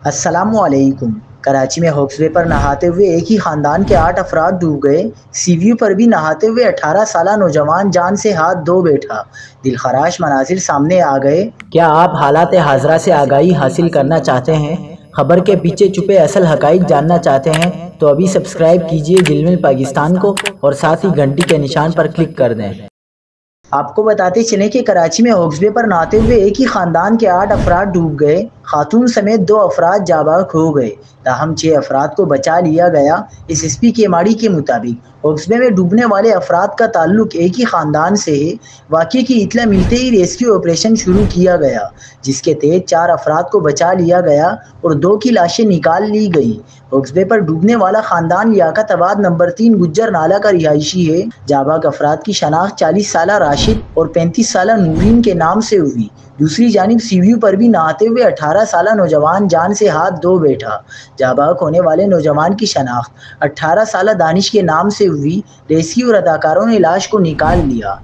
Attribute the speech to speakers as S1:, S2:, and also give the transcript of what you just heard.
S1: السلام علیکم۔ کراچی میں ہوکس وے پر نہاتے ہوئے ایک ہی خاندان کے 8 افراد ڈوب گئے۔ سی ویو پر بھی نہاتے ہوئے 18 سالہ نوجوان جان سے ہاتھ دھو بیٹھا۔ دلخراش مناظر سامنے آ گئے۔ کیا آپ حالات حاضرہ سے آگاہی حاصل کرنا چاہتے ہیں؟ خبر کے پیچھے چھپے اصل حقائق جاننا چاہتے ہیں تو ابھی سبسکرائب کیجئے ذیل پاکستان کو اور ساتھ ہی گھنٹی کے نشان پر کلک کر دیں۔ آپ کو بتاتے چلیں کہ کراچی میں ہوکس وے پر نہاتے ہوئے ایک ہی خاندان کے 8 افراد ڈوب گئے۔ خاتون سمیت 2 افراد جاں بحق ہو گئے، تاہم 6 افراد کو بچا لیا گیا۔ ایس پی کیماڑی کے مطابق ہوکس وے میں ڈوبنے والے افراد کا تعلق ایک ہی خاندان سے ہے۔ واقعے کی اطلاع ملتے ہی ریسکیو آپریشن شروع کیا گیا، جس کے تحت 4 افراد کو بچا لیا گیا اور 2 کی لاشیں نکال لی گئی۔ ہوکس وے پر ڈوبنے والا خاندان لیاقت آباد نمبر 3 گجر نالہ کا رہائشی ہے۔ جاں بحق افراد کی شناخت 40 سالہ راشد اور 35 سالہ نورین کے نام سے ہوئی۔ دوسری جانب سی ویو پر بھی نہاتے ہوئے 18 سالہ نوجوان جان سے ہاتھ دھو بیٹھا۔ جاں بحق ہونے والے نوجوان کی شناخت 18 سالہ دانش کے نام سے ہوئی۔ ریسکیو اداروں نے لاش کو نکال لیا۔